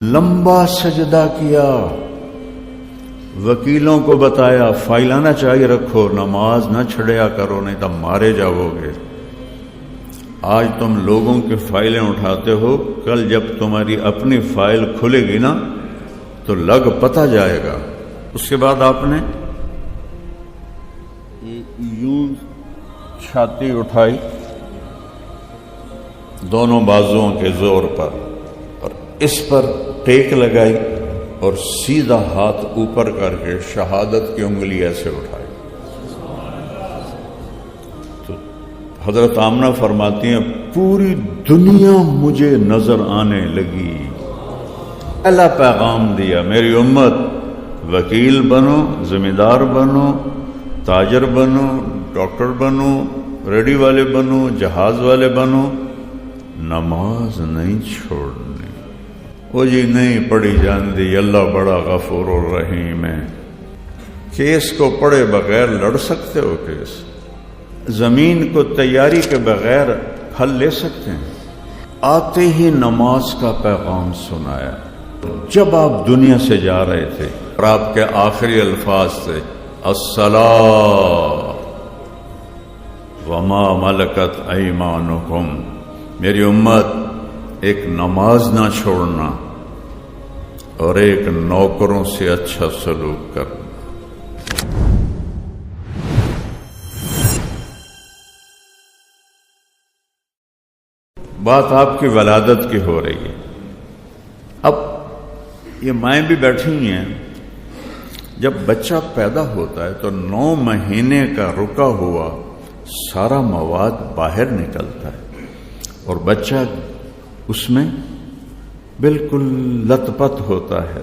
لمبا سجدہ کیا، وکیلوں کو بتایا فائلہ نہ چاہیے رکھو، نماز نہ چھڑیا کرو نہیں تو مارے جاؤ گے۔ آج تم لوگوں کی فائلیں اٹھاتے ہو، کل جب تمہاری اپنی فائل کھلے گی نا تو لگ پتہ جائے گا۔ اس کے بعد آپ نے یوں چھاتی اٹھائی دونوں بازوؤں کے زور پر اور اس پر ٹیک لگائی اور سیدھا ہاتھ اوپر کر کے شہادت کی انگلی ایسے اٹھائی۔ تو حضرت آمنہ فرماتی ہیں پوری دنیا مجھے نظر آنے لگی۔ پہلا پیغام دیا میری امت، وکیل بنو، ذمہ دار بنو، تاجر بنو، ڈاکٹر بنو، ریڈی والے بنو، جہاز والے بنو، نماز نہیں چھوڑنی۔ وہ جی نہیں پڑھی جاندی، اللہ بڑا غفور الرحیم ہے۔ کیس کو پڑھے بغیر لڑ سکتے ہو؟ کیس زمین کو تیاری کے بغیر پھل لے سکتے ہیں؟ آتے ہی نماز کا پیغام سنایا۔ جب آپ دنیا سے جا رہے تھے اور آپ کے آخری الفاظ تھے الصلاۃ وما ملکت ایمانکم، میری امت ایک نماز نہ چھوڑنا اور ایک نوکروں سے اچھا سلوک کرنا۔ بات آپ کی ولادت کی ہو رہی ہے۔ اب یہ مائیں بھی بیٹھی ہوئی ہیں، جب بچہ پیدا ہوتا ہے تو 9 مہینے کا رکا ہوا سارا مواد باہر نکلتا ہے اور بچہ اس میں بالکل لت پت ہوتا ہے،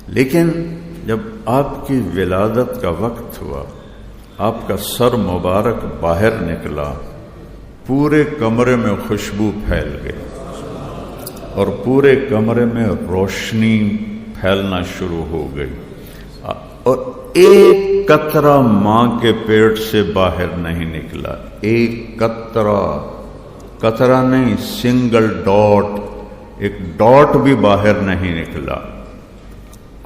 لیکن جب آپ کی ولادت کا وقت ہوا، آپ کا سر مبارک باہر نکلا، پورے کمرے میں خوشبو پھیل گئی اور پورے کمرے میں روشنی پھیلنا شروع ہو گئی، اور ایک قطرہ ماں کے پیٹ سے باہر نہیں نکلا، ایک قطرہ نہیں، سنگل ڈاٹ، ایک ڈاٹ بھی باہر نہیں نکلا۔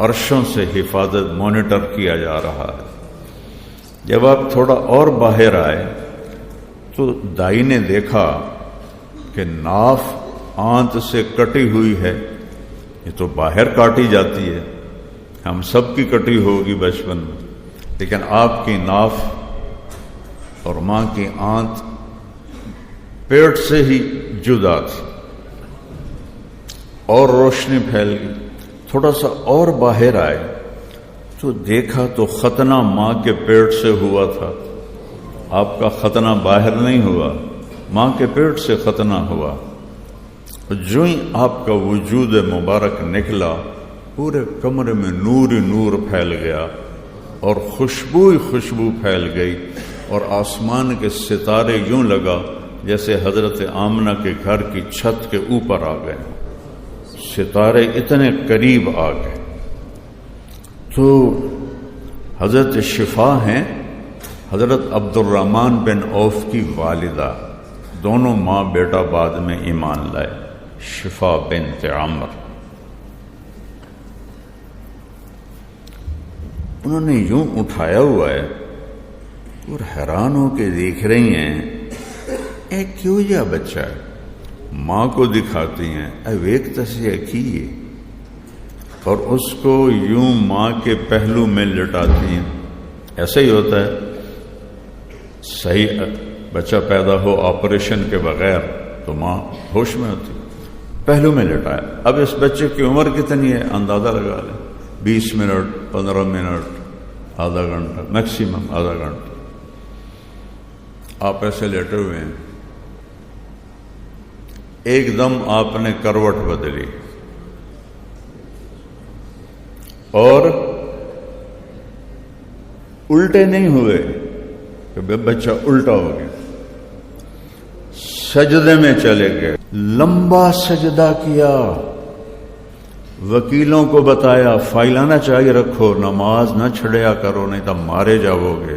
عرشوں سے حفاظت مانیٹر کیا جا رہا ہے۔ جب آپ تھوڑا اور باہر آئے تو دائی نے دیکھا کہ ناف آنت سے کٹی ہوئی ہے، یہ تو باہر کاٹی جاتی ہے، ہم سب کی کٹی ہوگی بچپن میں، لیکن آپ کی ناف اور ماں کی آنت پیٹ سے ہی جدا تھی، اور روشنی پھیل گئی۔ تھوڑا سا اور باہر آئے تو دیکھا تو ختنہ ماں کے پیٹ سے ہوا تھا، آپ کا ختنہ باہر نہیں ہوا، ماں کے پیٹ سے ختنہ ہوا۔ جو ہی آپ کا وجود مبارک نکلا، پورے کمرے میں نور ہی نور پھیل گیا اور خوشبو ہی خوشبو پھیل گئی، اور آسمان کے ستارے یوں لگا جیسے حضرت آمنہ کے گھر کی چھت کے اوپر آ گئے، ستارے اتنے قریب آ گئے۔ تو حضرت شفا ہیں حضرت عبد الرحمن بن عوف کی والدہ، دونوں ماں بیٹا بعد میں ایمان لائے، شفا بنت عمر۔ انہوں نے یوں اٹھایا ہوا ہے اور حیران ہو کے دیکھ رہی ہیں اے کیوں یہ بچہ ہے، ماں کو دکھاتی ہیں اے ویک تسیہ کیے، اور اس کو یوں ماں کے پہلو میں لٹاتی ہیں۔ ایسا ہی ہوتا ہے، صحیح بچہ پیدا ہو آپریشن کے بغیر تو ماں ہوش میں ہوتی، پہلو میں لٹایا۔ اب اس بچے کی عمر کتنی ہے اندازہ لگا لیں، 20 منٹ، 15 منٹ، آدھا گھنٹہ، میکسیمم آدھا گھنٹہ آپ ایسے لیٹے ہوئے ہیں۔ ایک دم آپ نے کروٹ بدلی اور الٹے نہیں ہوئے کہ بچہ الٹا ہو گیا، سجدے میں چلے گئے، لمبا سجدہ کیا، وکیلوں کو بتایا فائلہ نہ چاہیے رکھو، نماز نہ چھڑیا کرو نہیں تو مارے جاؤ گے۔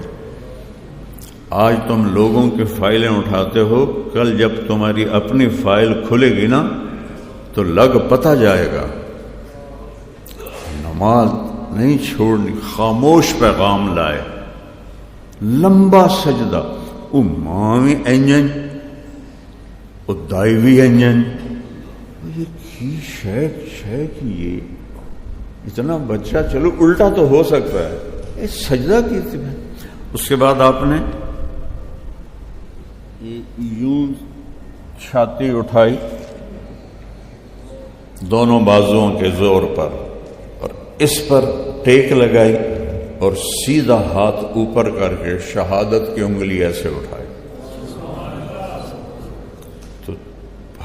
آج تم لوگوں کی فائلیں اٹھاتے ہو، کل جب تمہاری اپنی فائل کھلے گی نا تو تو لگ پتہ جائے گا. نماز نہیں چھوڑنی. خاموش پیغام لائے. لمبا سجدہ. او ماں بھی انجن او دائی بھی انجن. یہ کی شیخ یہ اتنا بچہ چلو الٹا تو ہو سکتا ہے. یہ سجدہ کی تھی. اس کے بعد آپ نے یوں چھاتی اٹھائی دونوں بازوؤں کے زور پر اور اس پر ٹیک لگائی اور سیدھا ہاتھ اوپر کر کے شہادت کی انگلی ایسے اٹھائی. تو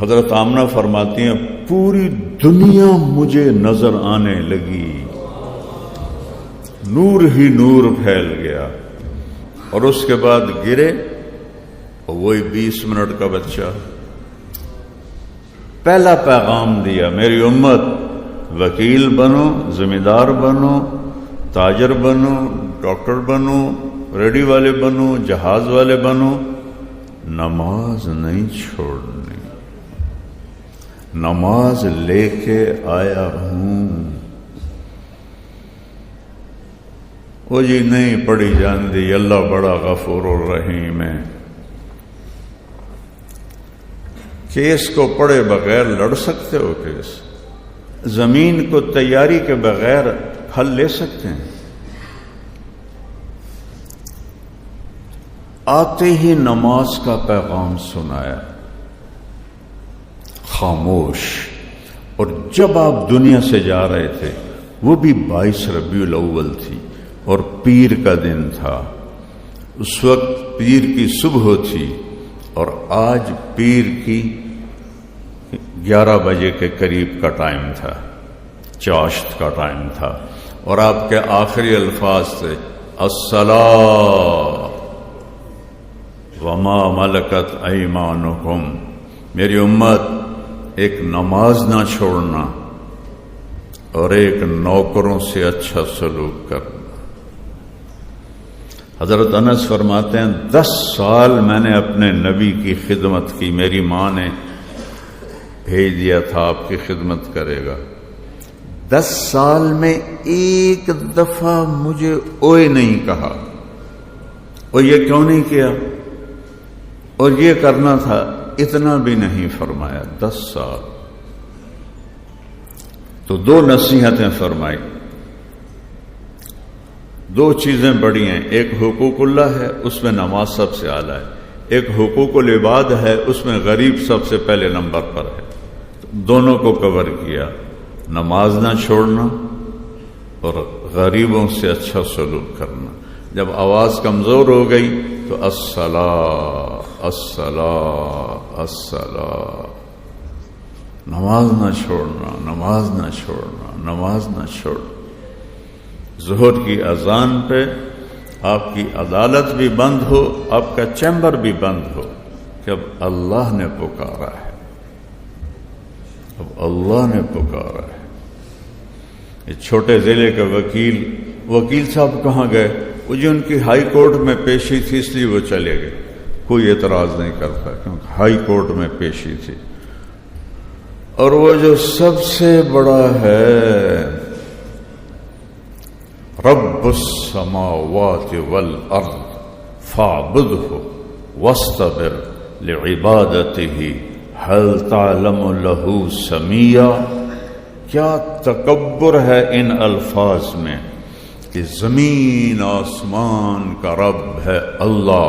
حضرت آمنہ فرماتی ہیں پوری دنیا مجھے نظر آنے لگی. نور ہی نور پھیل گیا. اور اس کے بعد گرے اور وہی 20 منٹ کا بچہ پہلا پیغام دیا میری امت وکیل بنو, ذمہ دار بنو, تاجر بنو, ڈاکٹر بنو, ریڈی والے بنو, جہاز والے بنو, نماز نہیں چھوڑنی. نماز لے کے آیا ہوں. وہ جی نہیں پڑھی جاندی اللہ بڑا غفور الرحیم ہے. کیس کو پڑھے بغیر لڑ سکتے ہو؟ کیس زمین کو تیاری کے بغیر حل لے سکتے ہیں؟ آتے ہی نماز کا پیغام سنایا. خاموش. اور جب آپ دنیا سے جا رہے تھے وہ بھی 22 ربیع الاول تھی اور پیر کا دن تھا. اس وقت پیر کی صبح تھی اور آج پیر کی 11 بجے کے قریب کا ٹائم تھا, چاشت کا ٹائم تھا. اور آپ کے آخری الفاظ تھے الصلاۃ وما ملکت ایمانکم. میری امت ایک نماز نہ چھوڑنا اور ایک نوکروں سے اچھا سلوک کرنا. حضرت انس فرماتے ہیں 10 سال میں نے اپنے نبی کی خدمت کی. میری ماں نے بھیج دیا تھا آپ کی خدمت کرے گا. 10 سال میں ایک دفعہ مجھے اوئے نہیں کہا. اور یہ کیوں نہیں کیا اور یہ کرنا تھا اتنا بھی نہیں فرمایا. 10 سال. تو 2 نصیحتیں فرمائی. 2 چیزیں بڑی ہیں. ایک حقوق اللہ ہے, اس میں نماز سب سے اعلیٰ ہے. ایک حقوق العباد ہے, اس میں غریب سب سے پہلے نمبر پر ہے. دونوں کو کور کیا. نماز نہ چھوڑنا اور غریبوں سے اچھا سلوک کرنا. جب آواز کمزور ہو گئی تو الصلاۃ الصلاۃ الصلاۃ. نماز نہ چھوڑنا, نماز نہ چھوڑنا, نماز نہ چھوڑنا. ظہر کی اذان پہ آپ کی عدالت بھی بند ہو, آپ کا چیمبر بھی بند ہو کہ اب اللہ نے پکارا ہے, اب اللہ نے پکارا ہے. یہ چھوٹے ضلع کے وکیل صاحب کہاں گئے؟ وہ جو ان کی ہائی کورٹ میں پیشی تھی اس لیے وہ چلے گئے. کوئی اعتراض نہیں کرتا کیونکہ ہائی کورٹ میں پیشی تھی. اور وہ جو سب سے بڑا ہے رب السماوات والارض فاعبدہ واصطبر لعبادتہ هل تعلم له سمیہ. کیا تکبر ہے ان الفاظ میں کہ زمین آسمان کا رب ہے اللہ,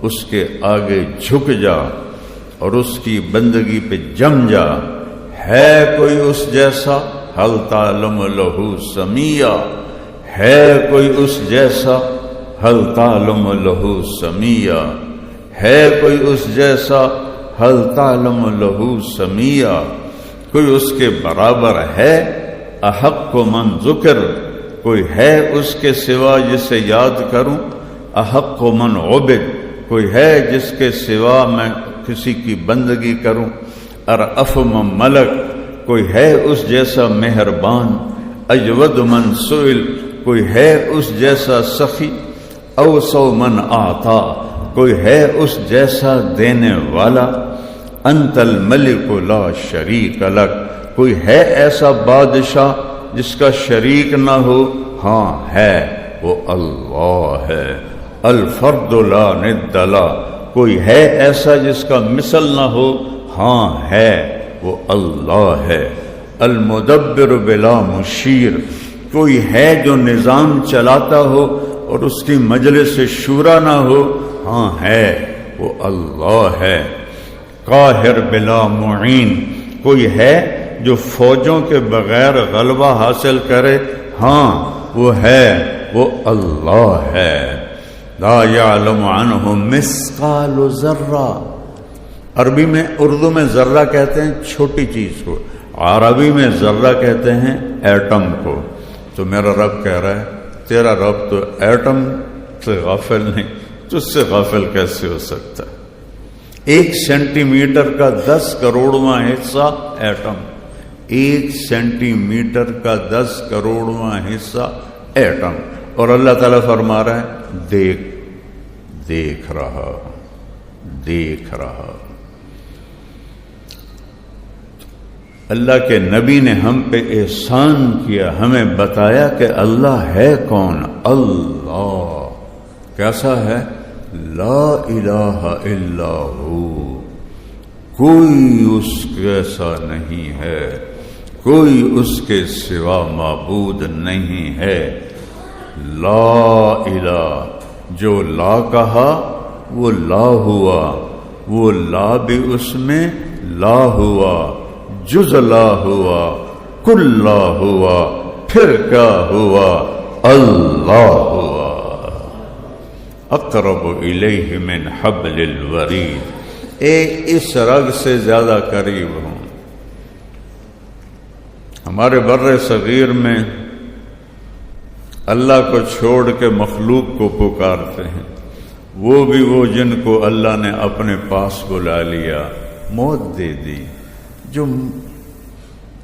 اس کے آگے جھک جا اور اس کی بندگی پہ جم جا. ہے کوئی اس جیسا؟ هل تعلم له سمیہ. ہے کوئی اس جیسا؟ هل تعلم له سمیہ. ہے کوئی اس جیسا؟ هل تعلم له سمیہ. کوئی اس کے برابر ہے؟ احق من ذکر. کوئی ہے اس کے سوا جسے یاد کروں؟ احق من عبد. کوئی ہے جس کے سوا میں کسی کی بندگی کروں؟ ارأف من ملک. کوئی ہے اس جیسا مہربان؟ اجود من سئل. کوئی ہے اس جیسا سخی؟ اوسع من اعطا. کوئی ہے اس جیسا دینے والا؟ انت الملک لا شریک لک. کوئی ہے ایسا بادشاہ جس کا شریک نہ ہو؟ ہاں ہے، وہ اللہ ہے۔ الفرد لا ند لا، کوئی ہے ایسا جس کا مثل نہ ہو؟ ہاں ہے، وہ اللہ ہے۔ المدبر بلا مشیر، کوئی ہے جو نظام چلاتا ہو اور اس کی مجلس شورا نہ ہو؟ ہاں ہے، وہ اللہ ہے۔ قاہر بلا معین، کوئی ہے جو فوجوں کے بغیر غلبہ حاصل کرے؟ ہاں وہ ہے، وہ اللہ ہے۔ لا یعلم عنہ مثقال ذرہ، عربی میں، اردو میں ذرہ کہتے ہیں چھوٹی چیز کو، عربی میں ذرہ کہتے ہیں ایٹم کو۔ تو میرا رب کہہ رہا ہے تیرا رب تو ایٹم سے غافل نہیں، تجھ سے غافل کیسے ہو سکتا ہے؟ 1 سینٹی میٹر کا 10 کروڑواں حصہ ایٹم، 1 سینٹی میٹر کا 10 کروڑواں حصہ ایٹم، اور اللہ تعالیٰ فرما رہا ہے دیکھ رہا۔ اللہ کے نبی نے ہم پہ احسان کیا، ہمیں بتایا کہ اللہ ہے کون؟ اللہ کیسا ہے؟ لا الہ الا ہو، کوئی اس جیسا نہیں ہے، کوئی اس کے سوا معبود نہیں ہے۔ لا الہ، جو لا کہا وہ لا ہوا، وہ لا بھی اس میں لا ہوا، جز لا ہوا، کل لا ہوا، پھر کیا ہوا؟ اللہ ہوا۔ اقرب الیہ من حبل الورید، اس رگ سے زیادہ قریب ہوں۔ ہمارے بر صغیر میں اللہ کو چھوڑ کے مخلوق کو پکارتے ہیں، وہ بھی وہ جن کو اللہ نے اپنے پاس بلا لیا، موت دے دی۔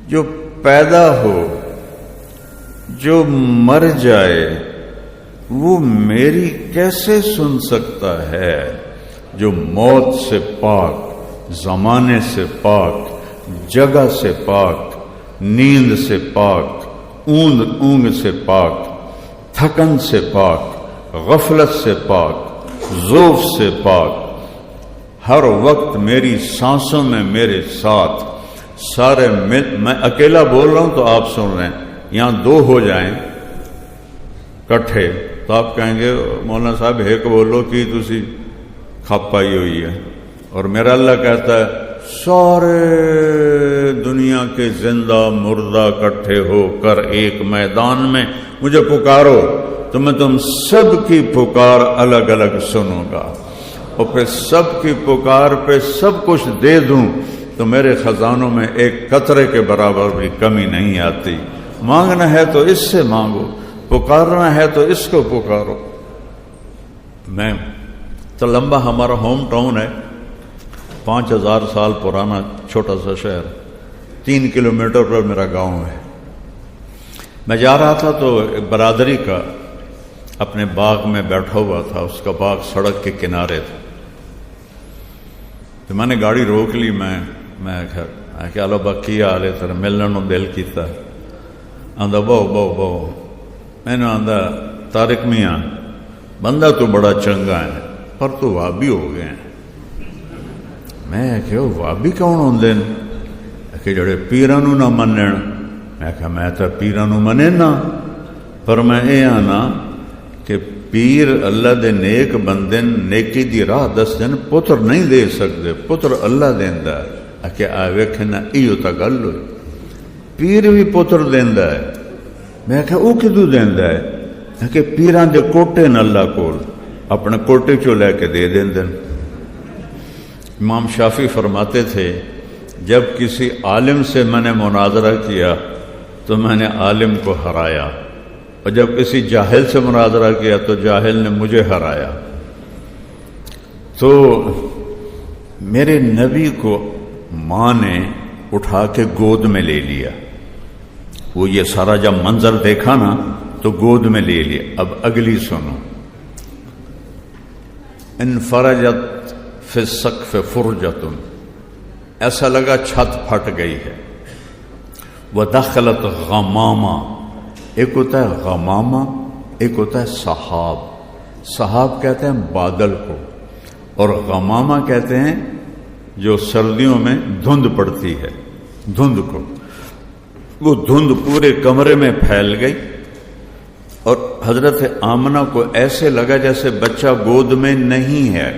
جو پیدا ہو، جو مر جائے، وہ میری کیسے سن سکتا ہے؟ جو موت سے پاک، زمانے سے پاک، جگہ سے پاک، نیند سے پاک، اونگ سے پاک، تھکن سے پاک، غفلت سے پاک، ذوف سے پاک، ہر وقت میری سانسوں میں میرے ساتھ، سارے میں اکیلا بول رہا ہوں تو آپ سن رہے ہیں، یہاں 2 ہو جائیں کٹھے تو آپ کہیں گے مولانا صاحب ایک بولو کہ تسی کھپ پائی ہوئی ہے، اور میرا اللہ کہتا ہے سارے دنیا کے زندہ مردہ کٹھے ہو کر ایک میدان میں مجھے پکارو تو میں تم سب کی پکار الگ الگ سنوں گا، اور پھر سب کی پکار پہ سب کچھ دے دوں تو میرے خزانوں میں ایک قطرے کے برابر بھی کمی نہیں آتی۔ مانگنا ہے تو اس سے مانگو، پکارنا ہے تو اس کو پکارو۔ میں تو لمبا ہمارا ہوم ٹاؤن ہے، 5000 سال پرانا چھوٹا سا شہر، 3 کلومیٹر پر میرا گاؤں ہے۔ میں جا رہا تھا تو ایک برادری کا اپنے باغ میں بیٹھا ہوا تھا، اس کا باغ سڑک کے کنارے تھا، تو میں نے گاڑی روک لی۔ میں کہ آلو با کی آلے تر ملن نو دل کیتا، آندا بہو میں نے آندا طارق میاں بندہ تو بڑا چنگا ہے پر تو وابی ہو گئے ہیں۔ میں کہ وابی کون ہوندے نے؟ کہ جڑے پیراں نو نہ منن۔ میں کہ میں تو پیراں نو منے نا، پر میں اے آنا کہ پیر اللہ دے نیک بندے نیکی دی راہ دس دن، پتر نہیں دے سکتے، پتر اللہ دیندا ہے۔ کہ آ ویکھنا ایو تا گل ہوئی، پیر بھی پتر دیندا ہے۔ میں کہ او کدو دیندا ہے؟ کہ پیراں دے کوٹے نے اللہ کول، اپنے کوٹے چوں لے کے دے دیندے۔ امام شافعی فرماتے تھے جب کسی عالم سے میں نے مناظرہ کیا تو میں نے عالم کو ہرایا، اور جب کسی جاہل سے مناظرہ کیا تو جاہل نے مجھے ہرایا۔ تو میرے نبی کو ماں نے اٹھا کے گود میں لے لیا، وہ یہ سارا جب منظر دیکھا نا تو گود میں لے لیا۔ اب اگلی سنو، انفرجت فی السقف فرجۃ، ایسا لگا چھت پھٹ گئی ہے، وَدَخَلَتْ غَمَامًا، ایک ہوتا ہے غمامہ، ایک ہوتا ہے سحاب۔ سحاب کہتے ہیں بادل کو، اور غمامہ کہتے ہیں جو سردیوں میں دھند پڑتی ہے، دھند کو۔ وہ دھند پورے کمرے میں پھیل گئی، اور حضرت آمنہ کو ایسے لگا جیسے بچہ گود میں نہیں ہے،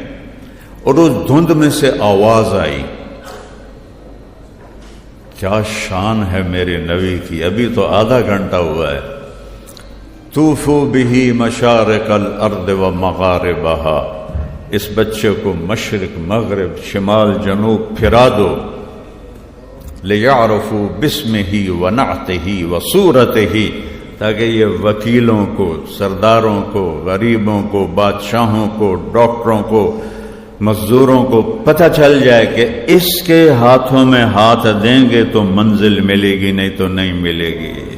اور اس دھند میں سے آواز آئی۔ کیا شان ہے میرے نبی کی، ابھی تو آدھا گھنٹہ ہوا ہے۔ طوفوا بہ مشارق الارض و مغاربہا، اس بچے کو مشرق مغرب شمال جنوب پھرا دو۔ لیعرفوا باسمہ و نعتہ و صورتہ، تاکہ یہ وکیلوں کو، سرداروں کو، غریبوں کو، بادشاہوں کو، ڈاکٹروں کو، مزدوروں کو پتہ چل جائے کہ اس کے ہاتھوں میں ہاتھ دیں گے تو منزل ملے گی، نہیں تو نہیں ملے گی۔